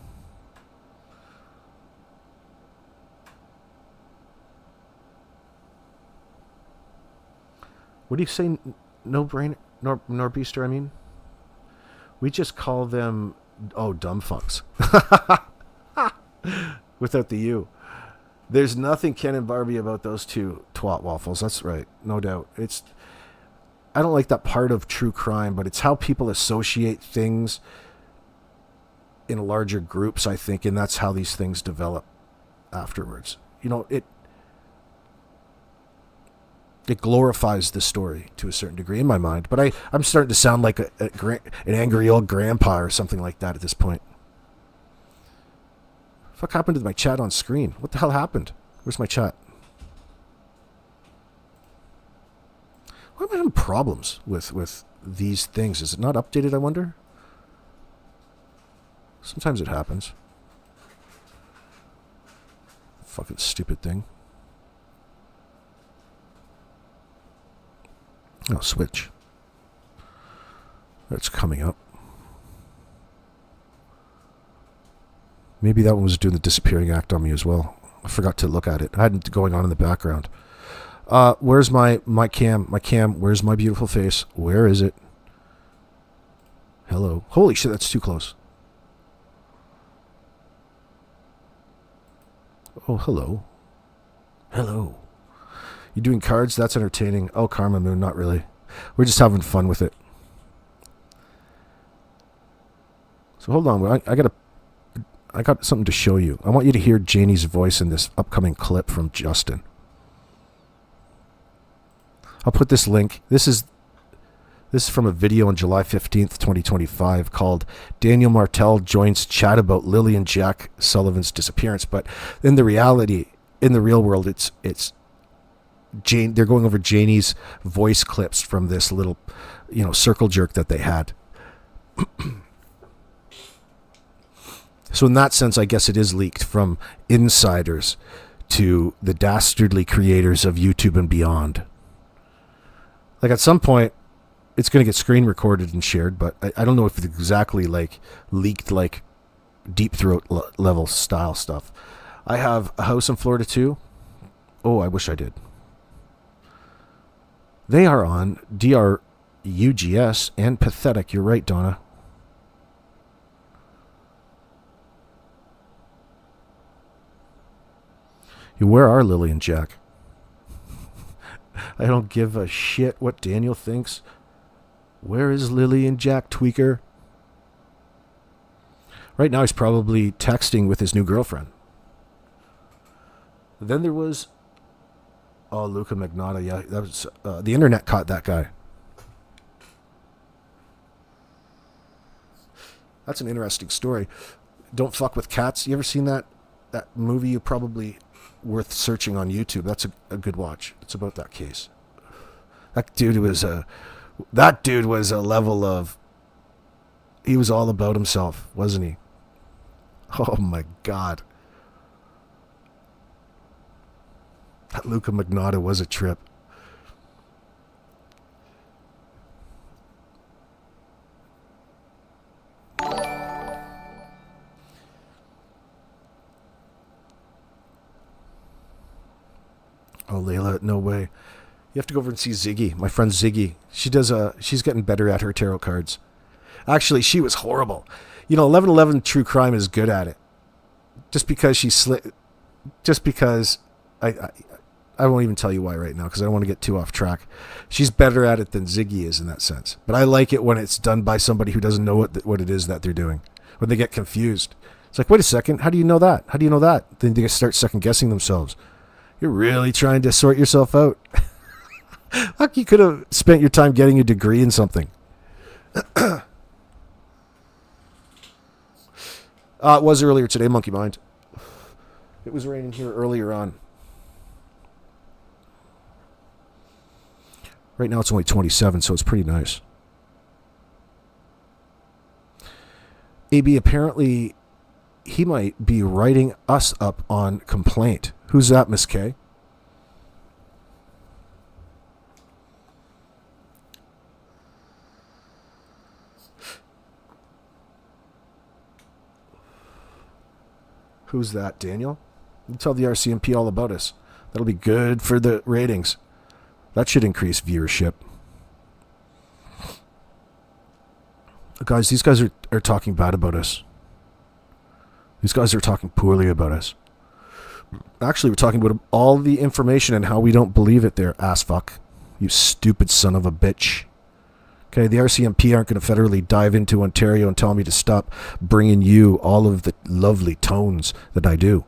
Speaker 1: What do you say, no-brainer? Norbeaster, I mean? We just call them, dumb fucks. Without the U. There's nothing Ken and Barbie about those two twat waffles. That's right. No doubt. I don't like that part of true crime, but it's how people associate things in larger groups, I think, and that's how these things develop afterwards. You know, it glorifies the story to a certain degree in my mind. But I'm starting to sound like an angry old grandpa or something like that at this point. Fuck happened to my chat on screen? What the hell happened? Where's my chat? Why am I having problems with these things? Is it not updated, I wonder? Sometimes it happens. Fucking stupid thing. Oh, switch. That's coming up. Maybe that one was doing the disappearing act on me as well. I forgot to look at it. I had it going on in the background. Where's my cam? My cam, where's my beautiful face? Where is it? Hello. Holy shit, that's too close. Oh, hello. Hello. You doing cards? That's entertaining. Oh, Karma Moon, not really. We're just having fun with it. So hold on. I got something to show you. I want you to hear Janie's voice in this upcoming clip from Justin. I'll put this link. This is from a video on July 15th, 2025 called Daniel Martel Joins Chat About Lilly and Jack Sullivan's Disappearance. But in the reality, in the real world, it's Jane. They're going over Janie's voice clips from this little, circle jerk that they had. So in that sense, I guess it is leaked from insiders to the dastardly creators of YouTube and beyond. Like at some point, it's going to get screen recorded and shared, but I don't know if it's exactly like leaked like Deep Throat level style stuff. I have a house in Florida too. Oh, I wish I did. They are on DRUGS and Pathetic. You're right, Donna. Where are Lilly and Jack? I don't give a shit what Daniel thinks. Where is Lilly and Jack, tweaker? Right now he's probably texting with his new girlfriend. Then there was... Oh, Luca Magnotta. Yeah, that was... the internet caught that guy. That's an interesting story. Don't Fuck with Cats. You ever seen that movie? You probably... worth searching on YouTube. That's a good watch. It's about that case. That dude was a level of... He was all about himself, wasn't he? Oh my God. That Luca Magnotta was a trip. Oh, Layla, no way. You have to go over and see Ziggy, my friend Ziggy. She's getting better at her tarot cards. Actually, she was horrible. 1111 True Crime is good at it. Just because I won't even tell you why right now because I don't want to get too off track. She's better at it than Ziggy is in that sense. But I like it when it's done by somebody who doesn't know what it is that they're doing. When they get confused. It's like, wait a second, how do you know that? How do you know that? Then they start second guessing themselves. You're really trying to sort yourself out. Like you could have spent your time getting a degree in something. It was earlier today, Monkey Mind. It was raining here earlier on. Right now it's only 27, so it's pretty nice. AB, apparently he might be writing us up on complaint. Who's that, Miss K? Who's that, Daniel? You tell the RCMP all about us. That'll be good for the ratings. That should increase viewership. Guys, these guys are talking bad about us. These guys are talking poorly about us. Actually, we're talking about all the information and how we don't believe it there, ass fuck. You stupid son of a bitch. Okay, the RCMP aren't going to federally dive into Ontario and tell me to stop bringing you all of the lovely tones that I do.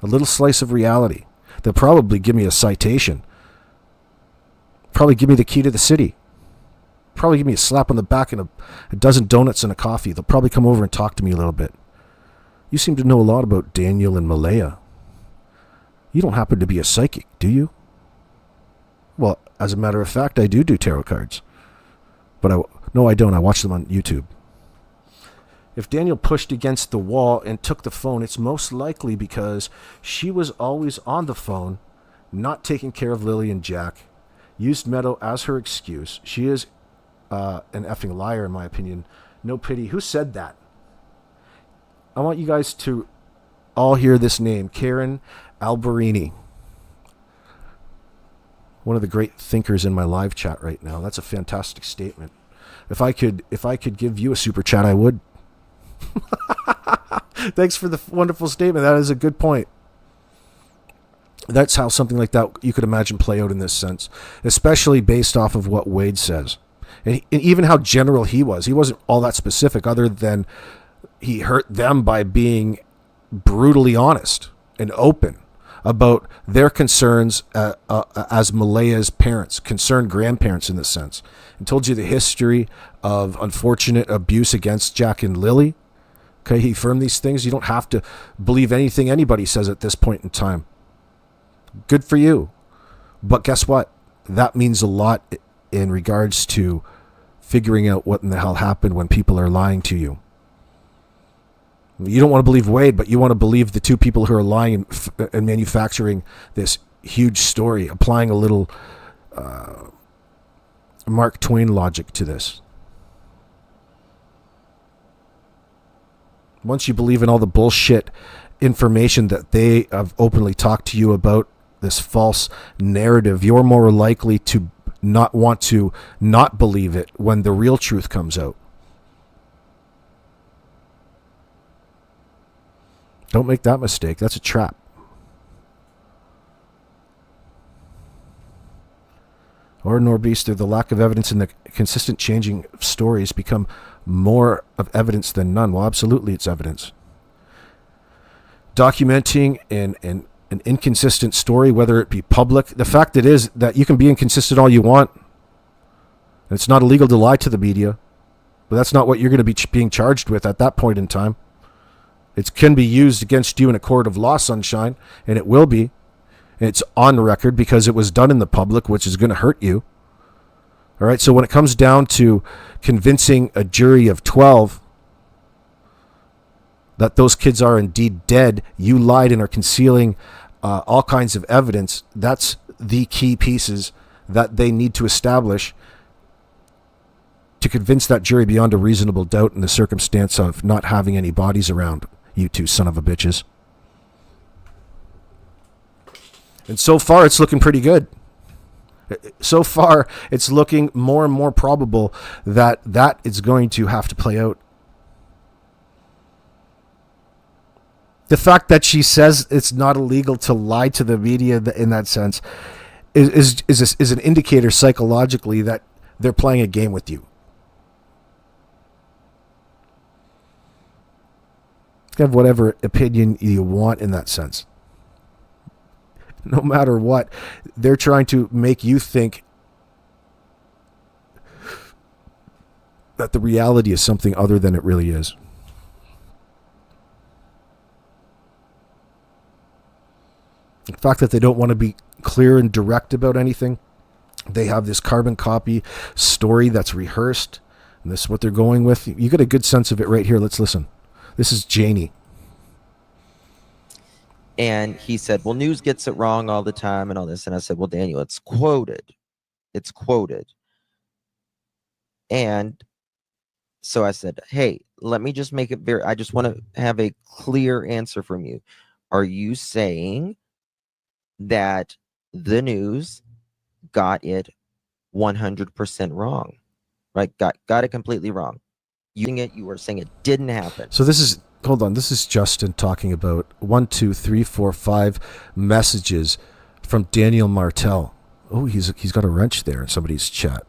Speaker 1: A little slice of reality. They'll probably give me a citation probably give me the key to the city. Probably give me a slap on the back and a dozen donuts and a coffee. They'll probably come over and talk to me a little bit. You seem to know a lot about Daniel and Maleyha. You don't happen to be a psychic, do you? Well, as a matter of fact, I do tarot cards. But no, I don't. I watch them on YouTube. If Daniel pushed against the wall and took the phone, it's most likely because she was always on the phone, not taking care of Lily and Jack, used Meadow as her excuse. She is an effing liar, in my opinion. No pity. Who said that? I want you guys to all hear this name, Karen Alberini. One of the great thinkers in my live chat right now. That's a fantastic statement. If I could give you a super chat, I would. Thanks for the wonderful statement. That is a good point. That's how something like that you could imagine play out in this sense, especially based off of what Wade says. And even how general he was. He wasn't all that specific, other than he hurt them by being brutally honest and open about their concerns as Maleyha's parents, concerned grandparents in this sense, and told you the history of unfortunate abuse against Jack and Lily. Okay, he affirmed these things. You don't have to believe anything anybody says at this point in time. Good for you. But guess what? That means a lot in regards to figuring out what in the hell happened when people are lying to you. You don't want to believe Wade, but you want to believe the two people who are lying and manufacturing this huge story, applying a little Mark Twain logic to this. Once you believe in all the bullshit information that they have openly talked to you about, this false narrative, you're more likely to not want to not believe it when the real truth comes out. Don't make that mistake. That's a trap. Or Norbeaster, the lack of evidence and the consistent changing of stories become more of evidence than none. Well, absolutely, it's evidence. Documenting an inconsistent story, whether it be public, the fact that is that you can be inconsistent all you want. And it's not illegal to lie to the media, but that's not what you're going to be being charged with at that point in time. It can be used against you in a court of law, sunshine, and it will be. And it's on record because it was done in the public, which is going to hurt you. All right, so when it comes down to convincing a jury of 12 that those kids are indeed dead, you lied and are concealing all kinds of evidence. That's the key pieces that they need to establish to convince that jury beyond a reasonable doubt in the circumstance of not having any bodies around, you two son of a bitches. And so far, it's looking pretty good. So far, it's looking more and more probable that that is going to have to play out. The fact that she says it's not illegal to lie to the media in that sense is an indicator psychologically that they're playing a game with you. You can have whatever opinion you want in that sense. No matter what, they're trying to make you think that the reality is something other than it really is. The fact that they don't want to be clear and direct about anything. They have this carbon copy story that's rehearsed, and this is what they're going with. You get a good sense of it right here. Let's listen. This is Janie.
Speaker 2: And he said, well, news gets it wrong all the time and all this. And I said, well, Daniel, it's quoted. It's quoted. And so I said, hey, let me just make it very, I just want to have a clear answer from you. Are you saying that the news got it 100% wrong? Right? Got it completely wrong. You were saying it didn't happen.
Speaker 1: So this is, hold on, this is Justin talking about 1, 2, 3, 4, 5 messages from Daniel Martel. Oh, he's got a wrench there in somebody's chat.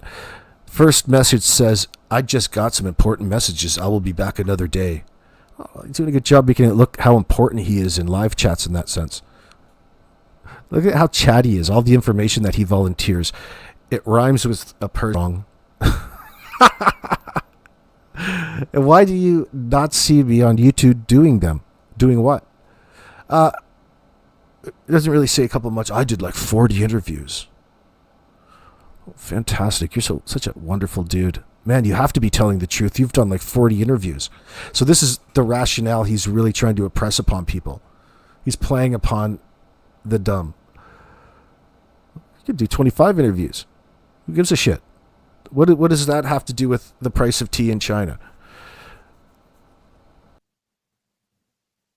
Speaker 1: First message says, I just got some important messages. I will be back another day. Oh, he's doing a good job making it look how important he is in live chats in that sense. Look at how chatty he is. All the information that he volunteers It rhymes with a person. And why do you not see me on YouTube doing them? Doing what? It doesn't really say a couple much. I did like 40 interviews. Oh, fantastic. You're such a wonderful dude. Man, you have to be telling the truth. You've done like 40 interviews. So this is the rationale he's really trying to impress upon people. He's playing upon the dumb. You could do 25 interviews. Who gives a shit? What does that have to do with the price of tea in China?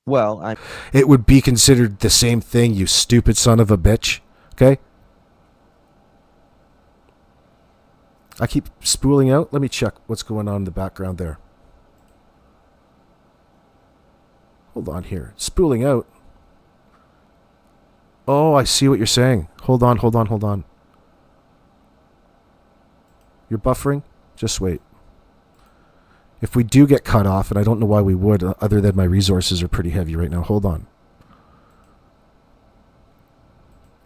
Speaker 2: Well,
Speaker 1: It would be considered the same thing, you stupid son of a bitch. Okay? I keep spooling out. Let me check what's going on in the background there. Hold on here. Spooling out. Oh, I see what you're saying. Hold on. You're buffering? Just wait. If we do get cut off, and I don't know why we would, other than my resources are pretty heavy right now. Hold on.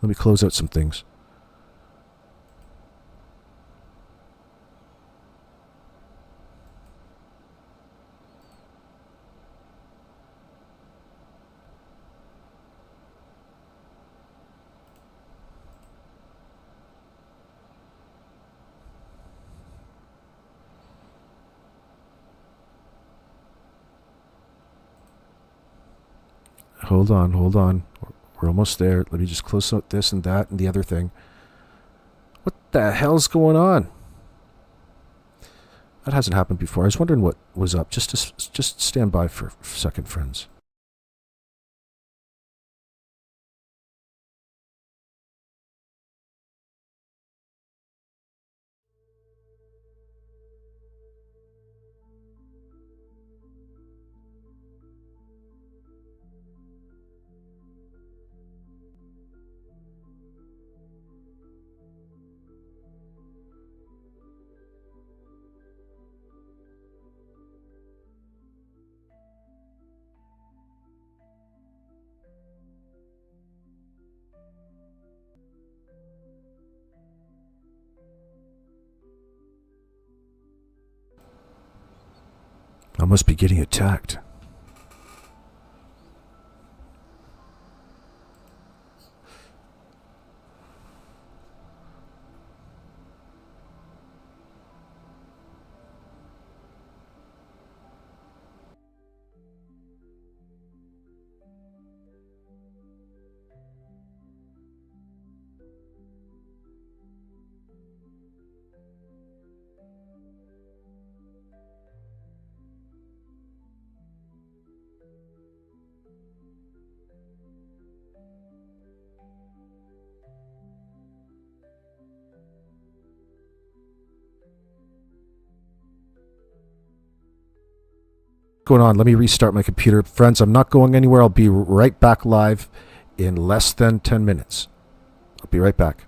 Speaker 1: Let me close out some things. Hold on. We're almost there. Let me just close out this and that and the other thing. What the hell's going on? That hasn't happened before. I was wondering what was up. Just stand by for a second, friends. I must be getting attacked. Going on? Let me restart my computer. Friends, I'm not going anywhere. I'll be right back live in less than 10 minutes. I'll be right back.